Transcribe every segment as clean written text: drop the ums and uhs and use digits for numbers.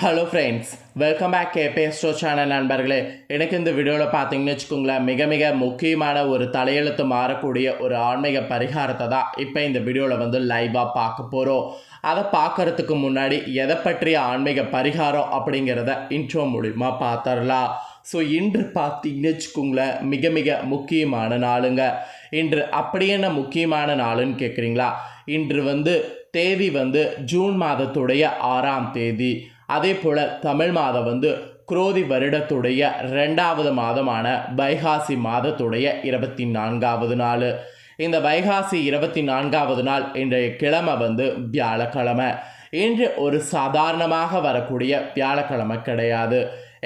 Hello friends, welcome back கேபிஎஸ்டோ channel நண்பர்களே. எனக்கு இந்த வீடியோவில் பார்த்தீங்கன்னு வச்சுக்கோங்களேன், மிக மிக முக்கியமான ஒரு தலையெழுத்து மாறக்கூடிய ஒரு ஆன்மீக பரிகாரத்தை தான் இப்போ இந்த வீடியோவில் லைவாக பார்க்க போகிறோம். அதை பார்க்குறதுக்கு முன்னாடி எதை பற்றிய ஆன்மீக பரிகாரம் அப்படிங்கிறத இன்ட்ரோ மூலிமா பார்த்துடலாம். ஸோ இன்று பார்த்தீங்கன்னு வச்சுக்கோங்களேன், மிக மிக முக்கியமான நாளுங்க. இன்று அப்படி என்ன முக்கியமான நாளுன்னு கேட்குறீங்களா? இன்று தேதி ஜூன் மாதத்துடைய 6ஆம் தேதி. அதே போல் தமிழ் மாதம் குரோதி வருடத்துடைய 2வது மாதமான வைகாசி மாதத்துடைய 24வது நாள். இந்த வைகாசி 24வது நாள் இன்றைய கிழமை வியாழக்கிழமை. இன்று ஒரு சாதாரணமாக வரக்கூடிய வியாழக்கிழமை கிடையாது.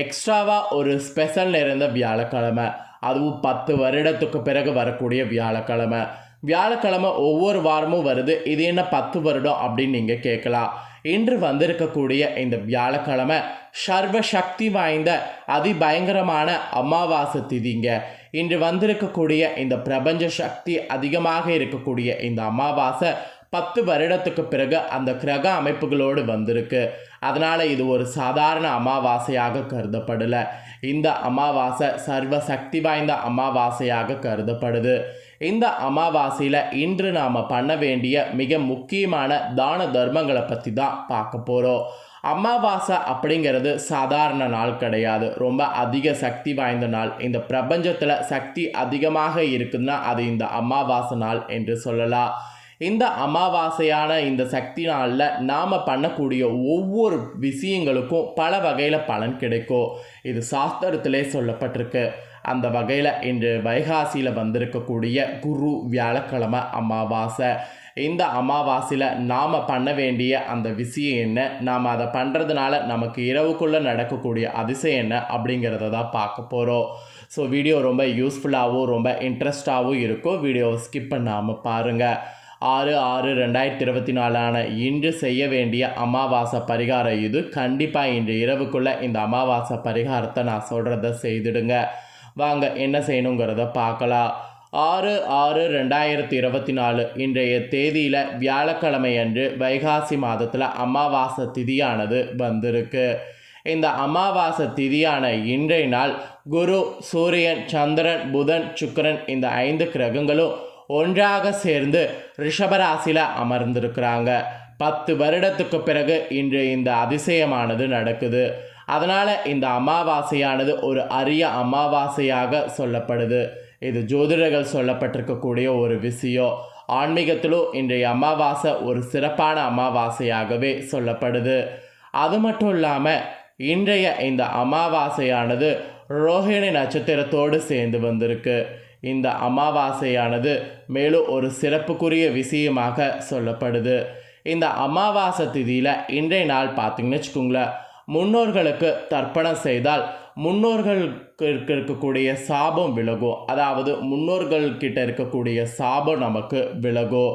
எக்ஸ்ட்ராவாக ஒரு ஸ்பெஷல் நிறைந்த வியாழக்கிழமை, அதுவும் 10 வருடத்துக்கு பிறகு வரக்கூடிய வியாழக்கிழமை. வியாழக்கிழமை ஒவ்வொரு வாரமும் வருது, இது என்ன 10 வருடம் அப்படின்னு நீங்கள் கேட்கலாம். இன்று வந்திருக்கக்கூடிய இந்த வியாழக்கிழமை சர்வ சக்தி வாய்ந்த அதிபயங்கரமான அமாவாசை திதிங்க. இன்று வந்திருக்கக்கூடிய இந்த பிரபஞ்ச சக்தி அதிகமாக இருக்கக்கூடிய இந்த அமாவாசை 10 வருடத்துக்கு பிறகு அந்த கிரக அமைப்புகளோடு வந்திருக்கு. அதனால் இது ஒரு சாதாரண அமாவாசையாக கருதப்படலை. இந்த அமாவாசை சர்வ சக்தி வாய்ந்த அமாவாசையாக கருதப்படுது. இந்த அமாவாசையில் இன்று நாம் பண்ண வேண்டிய மிக முக்கியமான தான தர்மங்களை பற்றி தான் பார்க்க போகிறோம். அமாவாசை அப்படிங்கிறது சாதாரண நாள் கிடையாது, ரொம்ப அதிக சக்தி வாய்ந்த நாள். இந்த பிரபஞ்சத்தில் சக்தி அதிகமாக இருக்குதுன்னா அது இந்த அமாவாசை நாள் என்று சொல்லலாம். இந்த அமாவாசையான இந்த சக்தி நாளில் நாம் பண்ணக்கூடிய ஒவ்வொரு விஷயங்களுக்கும் பல வகையில் பலன் கிடைக்கும். இது சாஸ்திரத்திலே சொல்லப்பட்டிருக்கு. அந்த வகையில் இன்று வைகாசியில் வந்திருக்கக்கூடிய குரு வியாழக்கிழமை அமாவாசை. இந்த அமாவாசையில் நாம் பண்ண வேண்டிய அந்த விஷயம் என்ன, நாம் அதை பண்ணுறதுனால நமக்கு இரவுக்குள்ளே நடக்கக்கூடிய அதிசயம் என்ன அப்படிங்கிறத தான் பார்க்க போகிறோம். ஸோ வீடியோ ரொம்ப யூஸ்ஃபுல்லாகவும் ரொம்ப இன்ட்ரெஸ்டாகவும் இருக்கும். வீடியோவை ஸ்கிப் பண்ணாமல் பாருங்கள். 6/6/2024 இன்று செய்ய வேண்டிய அமாவாசை பரிகாரம் இது. கண்டிப்பாக இன்று இரவுக்குள்ளே இந்த அமாவாசை பரிகாரத்தை நான் சொல்கிறத செய்துடுங்க. வாங்க என்ன செய்யணுங்கிறத பார்க்கலாம். 6/6/2024 இன்றைய தேதியில் வியாழக்கிழமை அன்று வைகாசி மாதத்தில் அமாவாசை திதியானது வந்திருக்கு. இந்த அமாவாசை திதியான இன்றைய நாள் குரு, சூரியன், சந்திரன், புதன், சுக்கிரன் இந்த 5 கிரகங்களும் ஒன்றாக சேர்ந்து ரிஷபராசியில் அமர்ந்திருக்கிறாங்க. 10 வருடத்துக்கு பிறகு இன்று இந்த அதிசயமானது நடக்குது. அதனால் இந்த அமாவாசையானது ஒரு அரிய அமாவாசையாக சொல்லப்படுது. இது ஜோதிடர்கள் சொல்லப்பட்டிருக்கக்கூடிய ஒரு விஷயம். ஆன்மீகத்திலும் இன்றைய அமாவாசை ஒரு சிறப்பான அமாவாசையாகவே சொல்லப்படுது. அது மட்டும் இல்லாமல் இன்றைய இந்த அமாவாசையானது ரோஹிணி நட்சத்திரத்தோடு சேர்ந்து வந்திருக்கு. இந்த அமாவாசையானது மேலும் ஒரு சிறப்புக்குரிய விஷயமாக சொல்லப்படுது. இந்த அமாவாசை திதியில் இன்றைய நாள் பார்த்திங்கன்னு வச்சுக்கோங்களேன், முன்னோர்களுக்கு தர்ப்பணம் செய்தால் முன்னோர்களுக்கு இருக்கக்கூடிய சாபம் விலகும். அதாவது முன்னோர்கள்கிட்ட இருக்கக்கூடிய சாபம் நமக்கு விலகும்.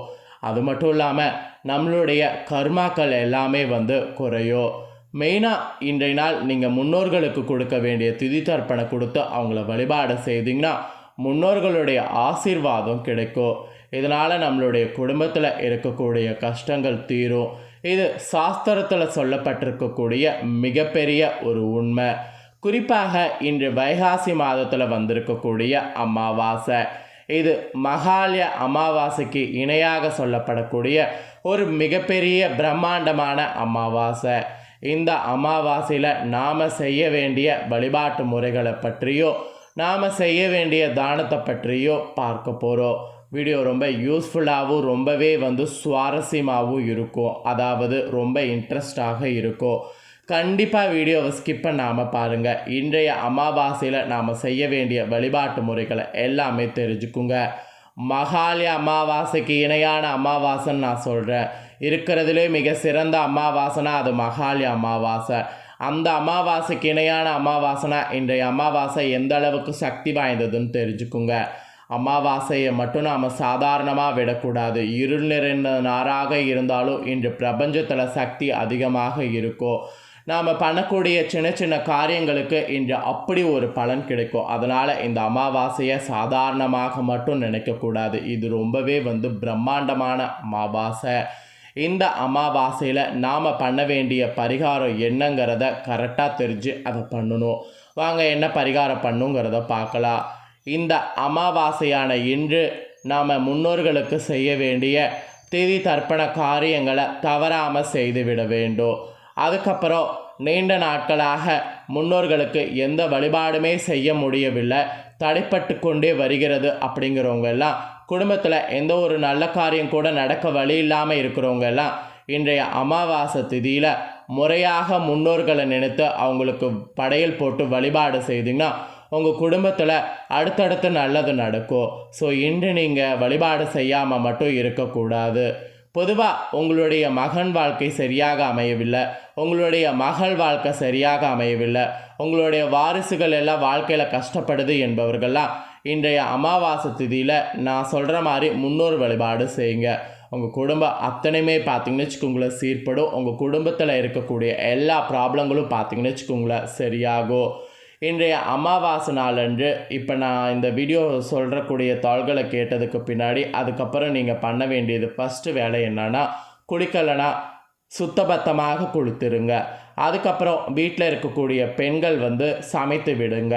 அது மட்டும் இல்லாமல் நம்மளுடைய கர்மாக்கள் எல்லாமே குறையும். மெயினாக இன்றைய நாள் நீங்கள் முன்னோர்களுக்கு கொடுக்க வேண்டிய திதி தர்ப்பணம் கொடுத்து அவங்கள வழிபாடு செய்தீங்கன்னா முன்னோர்களுடைய ஆசீர்வாதம் கிடைக்கும். இதனால் நம்மளுடைய குடும்பத்தில் இருக்கக்கூடிய கஷ்டங்கள் தீரும். இது சாஸ்திரத்தில் சொல்லப்பட்டிருக்கக்கூடிய மிகப்பெரிய ஒரு உண்மை. குறிப்பாக இன்று வைகாசி மாதத்தில் வந்திருக்கக்கூடிய அமாவாசை, இது மகாலய அமாவாசைக்கு இணையாக சொல்லப்படக்கூடிய ஒரு மிகப்பெரிய பிரம்மாண்டமான அமாவாசை. இந்த அமாவாசையில் நாம் செய்ய வேண்டிய வழிபாட்டு முறைகளை பற்றியோ நாம் செய்ய வேண்டிய தானத்தை பற்றியோ பார்க்க போகிறோம். வீடியோ ரொம்ப யூஸ்ஃபுல்லாகவும் ரொம்பவே சுவாரஸ்யமாகவும் இருக்கும். அதாவது ரொம்ப இன்ட்ரெஸ்டாக இருக்கும். கண்டிப்பாக வீடியோவை ஸ்கிப் பண்ணாமல் பாருங்கள். இன்றைய அமாவாசையில் நாம் செய்ய வேண்டிய வழிபாட்டு முறைகளை எல்லாமே தெரிஞ்சுக்குங்க. மகாலய அமாவாசைக்கு இணையான அமாவாசைன்னு நான் சொல்கிறேன். இருக்கிறதுலே மிக சிறந்த அமாவாசைனா அது மகாலய அமாவாசை. அந்த அமாவாசைக்கு இணையான அமாவாசைனா இன்றைய அமாவாசை எந்த அளவுக்கு சக்தி வாய்ந்ததுன்னு தெரிஞ்சுக்குங்க. அமாவாசையை மட்டும் நாம் சாதாரணமாக விடக்கூடாது. இருள் நிறைந்த நாளாக இருந்தாலும் இன்று பிரபஞ்சத்தில் சக்தி அதிகமாக இருக்கும். நாம் பண்ணக்கூடிய சின்ன சின்ன காரியங்களுக்கு இன்று அப்படி ஒரு பலன் கிடைக்கும். அதனால் இந்த அமாவாசையை சாதாரணமாக மட்டும் நினைக்கக்கூடாது. இது ரொம்பவே பிரம்மாண்டமான அமாவாசை. இந்த அமாவாசையில் நாம் பண்ண வேண்டிய பரிகாரம் என்னங்கிறத கரெக்டாக தெரிஞ்சு அதை பண்ணணும். வாங்க என்ன பரிகாரம் பண்ணுங்கிறத பார்க்கலாம். இந்த அமாவாசையான இன்று நாம் முன்னோர்களுக்கு செய்ய வேண்டிய திதி தர்ப்பண காரியங்களை தவறாமல் செய்துவிட வேண்டும். அதுக்கப்புறம் நீண்ட நாட்களாக முன்னோர்களுக்கு எந்த வழிபாடுமே செய்ய முடியவில்லை, தடைப்பட்டு கொண்டே வருகிறது அப்படிங்கிறவங்க எல்லாம், குடும்பத்தில் எந்த ஒரு நல்ல காரியம் கூட நடக்க வழி இல்லாமல் இருக்கிறவங்க எல்லாம் இன்றைய அமாவாசை திதியில் முறையாக முன்னோர்களை நினைத்து அவங்களுக்கு படையல் போட்டு வழிபாடு செய்தீங்கன்னா உங்கள் குடும்பத்தில் அடுத்தடுத்து நல்லது நடக்கும். ஸோ இன்று நீங்கள் வழிபாடு செய்யாமல் மட்டும் இருக்கக்கூடாது. பொதுவாக உங்களுடைய மகன் வாழ்க்கை சரியாக அமையவில்லை, உங்களுடைய மகள் வாழ்க்கை சரியாக அமையவில்லை, உங்களுடைய வாரிசுகள் எல்லாம் வாழ்க்கையில் கஷ்டப்படுது என்பவர்கள்லாம் இன்றைய அமாவாசை திதியில் நான் சொல்கிற மாதிரி முன்னோர் வழிபாடு செய்யுங்க. உங்கள் குடும்பம் அத்தனையுமே பார்த்திங்கன்னு வச்சுக்கோங்களேன் சீர்படும். உங்கள் குடும்பத்தில் இருக்கக்கூடிய எல்லா ப்ராப்ளங்களும் பார்த்திங்கன்னு வச்சுக்கோங்களேன் சரியாகும். இன்றைய அமாவாசை நாளன்று இப்போ நான் இந்த வீடியோ சொல்கிறக்கூடிய தாள்களை கேட்டதுக்கு பின்னாடி அதுக்கப்புறம் நீங்கள் பண்ண வேண்டியது ஃபஸ்ட்டு வேலை என்னன்னா, குளிக்கலைன்னா சுத்தபத்தமாக குளித்துருங்க. அதுக்கப்புறம் வீட்டில் இருக்கக்கூடிய பெண்கள் சமைத்து விடுங்க.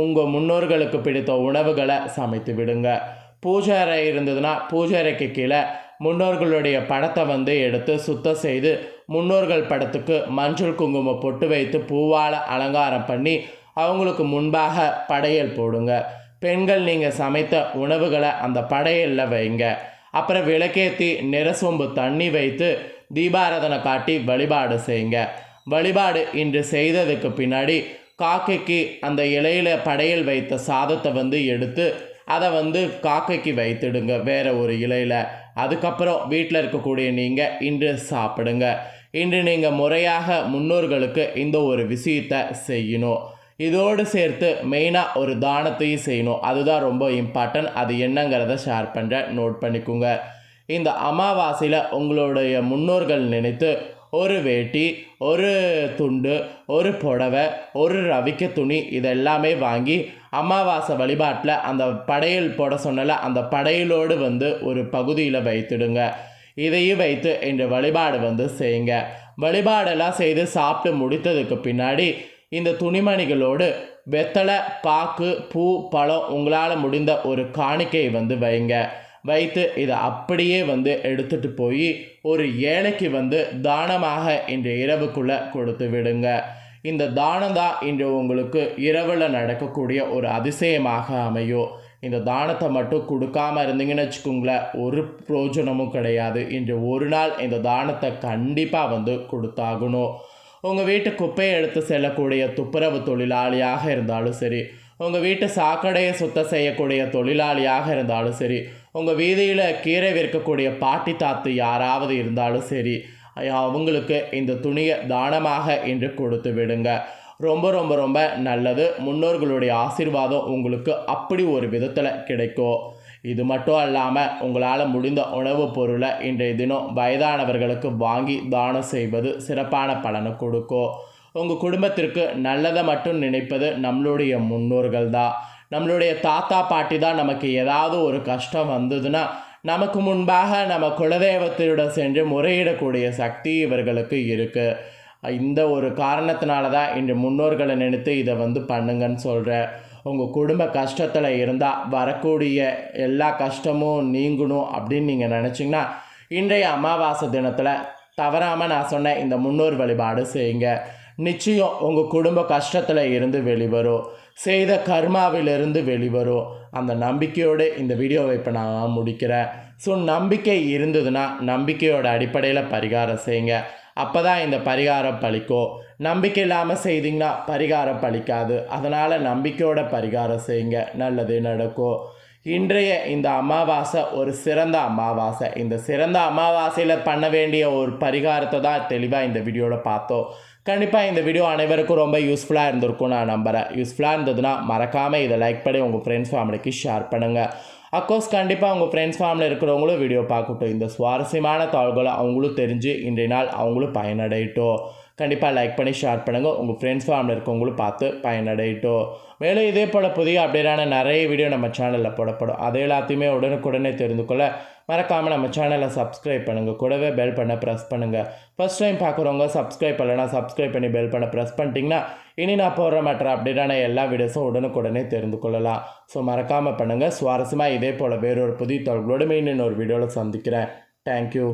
உங்கள் முன்னோர்களுக்கு பிடித்த உணவுகளை சமைத்து விடுங்க. பூஜை அறை இருந்ததுன்னா பூஜை அறைக்கு கீழே முன்னோர்களுடைய படத்தை எடுத்து சுத்தம் செய்து முன்னோர்கள் படத்துக்கு மஞ்சள் குங்குமம் பொட்டு வைத்து பூவால் அலங்காரம் பண்ணி அவங்களுக்கு முன்பாக படையல் போடுங்க. பெண்கள் நீங்கள் சமைத்த உணவுகளை அந்த படையலில் வைங்க. அப்புறம் விளக்கேற்றி நிறசொம்பு தண்ணி வைத்து தீபாராதனை காட்டி வழிபாடு செய்யுங்க. வழிபாடு இன்று செய்ததுக்கு பின்னாடி காக்கைக்கு அந்த இலையில் படையல் வைத்த சாதத்தை எடுத்து அதை காக்கைக்கு வைத்துடுங்க வேறு ஒரு இலையில். அதுக்கப்புறம் வீட்டில் இருக்கக்கூடிய நீங்கள் இன்று சாப்பிடுங்க. இன்று நீங்கள் முறையாக முன்னோர்களுக்கு இந்த ஒரு விஷயத்தை செய்யணும். இதோடு சேர்த்து மெயினாக ஒரு தானத்தையும் செய்யணும். அதுதான் ரொம்ப இம்பார்ட்டன்ட். அது என்னங்கிறத ஷேர் பண்ணுறேன், நோட் பண்ணிக்கோங்க. இந்த அமாவாசையில் உங்களுடைய முன்னோர்கள் நினைத்து ஒரு வேட்டி, ஒரு துண்டு, ஒரு புடவை, ஒரு ரவிக்க துணி இதெல்லாமே வாங்கி அமாவாசை வழிபாட்டில் அந்த படையல் போட சொன்னல அந்த படையலோடு ஒரு பகுதியில் வைத்துடுங்க. இதையும் வைத்து இந்த வழிபாடு செய்யுங்க. வழிபாடெல்லாம் செய்து சாப்பிட்டு முடித்ததுக்கு பின்னாடி இந்த துணிமணிகளோடு வெத்தலை, பாக்கு, பூ, பழம் உங்களால் முடிந்த ஒரு காணிக்கை வைங்க. வைத்து இதை அப்படியே எடுத்துகிட்டு போய் ஒரு ஏழைக்கு தானமாக இன்று இரவுக்குள்ளே கொடுத்து விடுங்க. இந்த தானம் தான் இன்று உங்களுக்கு இரவில் நடக்கக்கூடிய ஒரு அதிசயமாக அமையும். இந்த தானத்தை மட்டும் கொடுக்காமல் இருந்தீங்கன்னு வச்சுக்கோங்களேன், ஒரு பிரயோஜனமும் கிடையாது. இன்று ஒரு நாள் இந்த தானத்தை கண்டிப்பாக கொடுத்தாகணும். உங்கள் வீட்டு குப்பையை எடுத்து செல்லக்கூடிய துப்புரவு தொழிலாளியாக இருந்தாலும் சரி, உங்கள் வீட்டு சாக்கடையை சுத்தம் செய்யக்கூடிய தொழிலாளியாக இருந்தாலும் சரி, உங்கள் வீதியில் கீரை விற்கக்கூடிய பாட்டி தாத்து யாராவது இருந்தாலும் சரி, அவங்களுக்கு இந்த துணியை தானமாக இன்று கொடுத்து விடுங்க. ரொம்ப ரொம்ப ரொம்ப நல்லது. முன்னோர்களுடைய ஆசீர்வாதம் உங்களுக்கு அப்படி ஒரு விதத்தில் கிடைக்கும். இது மட்டும் இல்லாமல் உங்களால் முடிந்த உணவுப் பொருளை இன்றைய தினம் வயதானவர்களுக்கு வாங்கி தானம் செய்வது சிறப்பான பலனை கொடுக்கும். உங்கள் குடும்பத்திற்கு நல்லதை மட்டும் நினைப்பது நம்மளுடைய முன்னோர்கள் தான். நம்மளுடைய தாத்தா பாட்டி தான் நமக்கு ஏதாவது ஒரு கஷ்டம் வந்ததுன்னா நமக்கு முன்பாக நம்ம குலதெய்வத்தோட சென்று முறையிடக்கூடிய சக்தி இவர்களுக்கு இருக்குது. இந்த ஒரு காரணத்தினால தான் இன்று முன்னோர்களை நினைத்து இதை பண்ணுங்கன்னு சொல்கிறேன். உங்கள் குடும்ப கஷ்டத்தில் இருந்தால் வரக்கூடிய எல்லா கஷ்டமும் நீங்கணும் அப்படின்னு நீங்கள் நினச்சிங்கன்னா இன்றைய அமாவாசை தினத்தில் தவறாமல் நான் சொன்ன இந்த முன்னோர் வழிபாடு செய்யுங்க. நிச்சயம் உங்கள் குடும்ப கஷ்டத்தில் இருந்து வெளிவரும், செய்த கர்மாவிலிருந்து வெளிவரும். அந்த நம்பிக்கையோடு இந்த வீடியோவை இப்போ நான் முடிக்கிறேன். ஸோ நம்பிக்கை இருந்ததுன்னா நம்பிக்கையோட அடிப்படையில் பரிகாரம் செய்யுங்க. அப்போ தான் இந்த பரிகாரம் பலிக்கும். நம்பிக்கை இல்லாமல் செய்திங்கன்னா பரிகாரம் பலிக்காது. அதனால் நம்பிக்கையோட பரிகாரம் செய்யுங்க, நல்லது நடக்கும். இன்றைய இந்த அமாவாசை ஒரு சிறந்த அமாவாசை. இந்த சிறந்த அமாவாசையில் பண்ண வேண்டிய ஒரு பரிகாரத்தை தான் தெளிவாக இந்த வீடியோவில் பார்த்தோம். கண்டிப்பாக இந்த வீடியோ அனைவருக்கும் ரொம்ப யூஸ்ஃபுல்லாக இருந்திருக்கும் நான் நம்புகிறேன். யூஸ்ஃபுல்லாக இருந்ததுன்னா மறக்காமல் இதை லைக் பண்ணி உங்கள் ஃப்ரெண்ட்ஸ் ஃபேமிலிக்கு ஷேர் பண்ணுங்கள். அஃப்கோர்ஸ் கண்டிப்பாக உங்கள் ஃப்ரெண்ட்ஸ் ஃபேமிலியில் இருக்கிறவங்களும் வீடியோ பார்க்கட்டும். இந்த சுவாரஸ்யமான தாள்களை அவங்களும் தெரிஞ்சு இன்றைய நாள் அவங்களும் பயனடையட்டும். கண்டிப்பாக லைக் பண்ணி ஷேர் பண்ணுங்கள். உங்கள் ஃப்ரெண்ட்ஸ் ஃபேமிலி இருக்கவங்களும் பார்த்து பயனடையட்டும். மேலும் இதே போல் புதிய அப்டேட்டான நிறைய வீடியோ நம்ம சேனலில் போடப்படும். அது எல்லாத்தையுமே உடனுக்குடனே தெரிந்து கொள்ள மறக்காமல் நம்ம சேனலை சப்ஸ்கிரைப் பண்ணுங்கள். கூடவே பெல் பண்ண ப்ரெஸ் பண்ணுங்கள். ஃபர்ஸ்ட் டைம் பார்க்குறவங்க சப்ஸ்கிரைப் பண்ணலைன்னா சப்ஸ்கிரைப் பண்ணி பெல் பண்ண ப்ரெஸ் பண்ணிட்டீங்கன்னா இனி நான் போடுற மற்ற அப்டேட்டான எல்லா வீடியோஸும் உடனுக்குடனே தெரிந்து கொள்ளலாம். ஸோ மறக்காமல் பண்ணுங்கள். சுவாரஸ்யமாக இதே போல் வேறொரு புதிய தகவலோடு மீண்டும் இன்னொரு வீடியோவில் சந்திக்கிறேன். தேங்க்யூ.